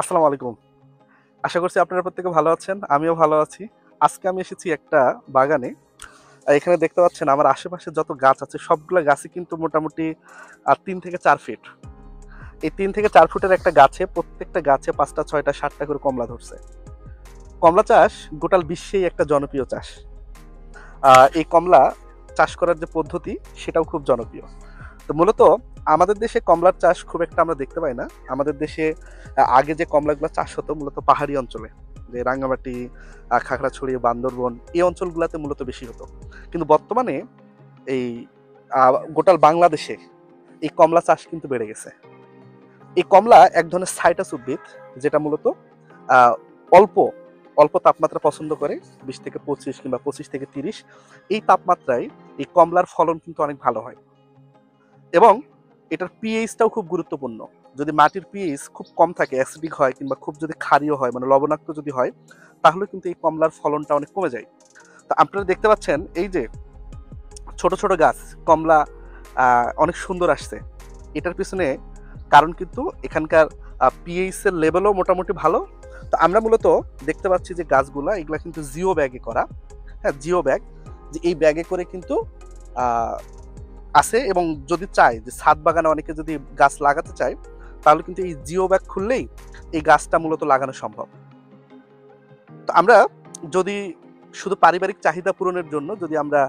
আসসালামু আলাইকুম। আশা করছি আপনারা প্রত্যেকে ভালো আছেন। আমিও ভালো আছি। আজকে আমি এসেছি একটা বাগানে। এখানে দেখতে পাচ্ছেন আমার আশেপাশে যত গাছ আছে সবগুলা গাছই কিন্তু মোটামুটি ৩ থেকে ৪ ফিট। এই ৩ থেকে ৪ ফুটের একটা গাছে প্রত্যেকটা গাছে ৫ টা ৬ টা ৭ টা করে কমলা ধরছে। কমলা চাষ গোটাল বিশ্বেই একটা জনপ্রিয় চাষ। এই কমলা চাষ করার যে পদ্ধতি সেটাও খুব জনপ্রিয়। তো মূলত আমাদের দেশে কমলার চাষ খুব একটা আমরা দেখতে পাই না। আমাদের দেশে আগে যে কমলাগুলা চাষ হতো মূলত পাহাড়ি অঞ্চলে। যে রাঙ্গামাটি, খাগড়াছড়ি, বান্দরবন এই অঞ্চলগুলাতে মূলত বেশি হতো। কিন্তু বর্তমানে এই গোটাল বাংলাদেশে এই কমলা চাষ কিন্তু বেড়ে গেছে। এই কমলা এক ধরনের সাইটাস উদ্ভিদ যেটা মূলত আ অল্প, অল্প তাপমাত্রা পছন্দ করে ২০ থেকে ২৫ কিংবা ২৫ থেকে ৩০ এই তাপমাত্রায় এই কমলার ফলন কিন্তু অনেক ভালো হয়। এবং এটার পিএইচটাও খুব গুরুত্বপূর্ণ। যদি মাটির পিএইচ খুব কম থাকে, অ্যাসিডিক হয় কিংবা খুব যদি ক্ষারীয় হয় মানে লবণাক্ত যদি হয়, তাহলে কিন্তু এই কমলার ফলনটা অনেক কমে যায়। তো আপনারা দেখতে পাচ্ছেন এই যে ছোট, ছোট গাছ কমলা অনেক সুন্দর আসছে। এটার পিছনে কারণ কিন্তু এখানকার পিএইচ এর লেভেলও মোটামুটি ভালো। তো আমরা মূলত দেখতে পাচ্ছি যে গাছগুলা এগুলা কিন্তু জিও ব্যাগে করা। হ্যাঁ? Geo bag. যে এই ব্যাগে করে কিন্তু আ আছে এবং যদি চায় যে ছাদ বাগানে অনেকে যদি গাছ লাগাতে চায়, তাহলে কিন্তু এই জিও ব্যাগ খুললেই এই গাছটা মূলত লাগানো সম্ভব। তো আমরা যদি শুধু পারিবারিক চাহিদা পূরণের জন্য যদি আমরা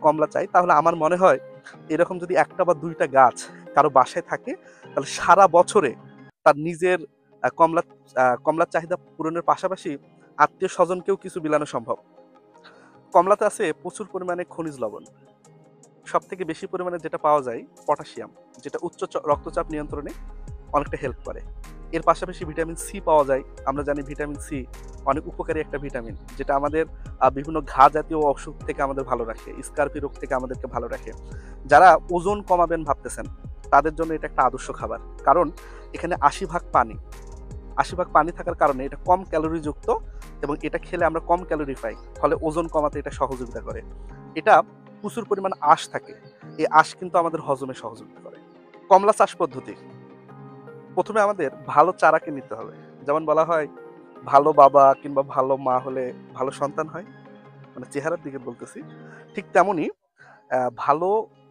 কমলা চাই, তাহলে আমার মনে হয় এরকম যদি ১ টা বা ২ টা গাছ কারো বাসায় থাকে, তাহলে সারা বছরে তার নিজের কমলার চাহিদা পূরণের পাশাপাশি আত্মীয়স্বজনকেও কিছু বিলানো সম্ভব। কমলাতে আছে প্রচুর পরিমাণে খনিজ লবণ। সবথেকে বেশি পরিমাণে যেটা পাওয়া যায় পটাশিয়াম, যেটা উচ্চ রক্তচাপ নিয়ন্ত্রণে অনেকটা হেল্প করে। এর পাশাপাশি ভিটামিন সি পাওয়া যায়। আমরা জানি ভিটামিন সি অনেক উপকারী একটা ভিটামিন, যেটা আমাদের বিভিন্ন ঘা জাতীয় অসুখ থেকে আমাদের ভালো রাখে, স্কার্পি রোগ থেকে আমাদেরকে ভালো রাখে। যারা ওজন কমাবেন ভাবতেছেন, তাদের জন্য এটা একটা আদর্শ খাবার। কারণ এখানে ৮০ ভাগ পানি। ৮০ ভাগ পানি থাকার কারণে এটা কম ক্যালোরিযুক্ত এবং এটা খেলে আমরা কম ক্যালোরি পাই। ফলে ওজন কমাতে এটা সহযোগিতা করে। এটা প্রচুর পরিমাণ আঁশ থাকে। এই আঁশ কিন্তু আমাদের হজমে সহযোগিতা করে। কমলা চাষ পদ্ধতি। ১ম এ আমাদের ভালো চারাকে নিতে হবে। যেমন বলা হয়, ভালো বাবা কিংবা ভালো মা হলে ভালো সন্তান হয়। মানে চেহারার দিকে বলতেছি। ঠিক তেমনি ভালো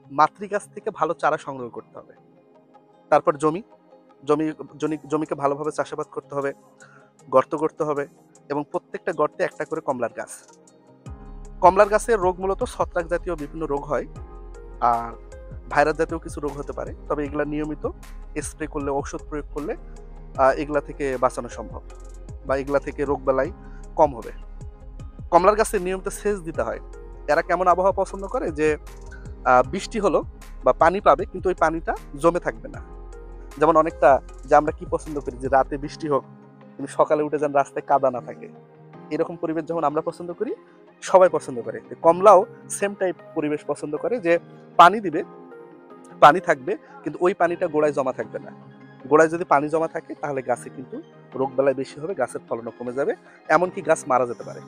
মাতৃগাছ থেকে ভালো চারা সংগ্রহ করতে হবে। তারপর জমি, জমি জমিকে ভালোভাবে চাষাবাদ করতে হবে, গর্ত করতে হবে এবং প্রত্যেকটা গর্তে একটা করে কমলার গাছ। কমলার গাছের রোগ মূলত ছত্রাক জাতীয় বিভিন্ন রোগ হয়। আর ভাইরাস জাতীয় কিছু রোগ হতে পারে। তবে এগুলা নিয়মিত স্প্রে করলে, ঔষধ প্রয়োগ করলে এগুলা থেকে বাঁচানো সম্ভব বা এগুলা থেকে রোগবালাই কম হবে। কমলার গাছে নিয়মিত সেচ দিতে হয়। এরা কেমন আবহাওয়া পছন্দ করে যে বৃষ্টি হলো বা পানি পাবে কিন্তু ওই পানিটা জমে থাকবে না। যেমন অনেকটা যে আমরা কি পছন্দ করি যে রাতে বৃষ্টি হোক কিন্তু সকালে উঠে যেন রাস্তায় কাদা না থাকে। এরকম পরিবেশ যখন আমরা পছন্দ করি, সবাই পছন্দ করে। কমলাও সেম টাইপ পরিবেশ পছন্দ করে যে পানি দিবে, পানি থাকবে কিন্তু ওই পানিটা গোড়ায় জমা থাকবে না। গোড়ায় যদি পানি জমা থাকে তাহলে গাছে কিন্তু রোগবালাই বেশি হবে, গাছের ফলনও কমে যাবে। এমনকি গাছ মারা যেতে পারে।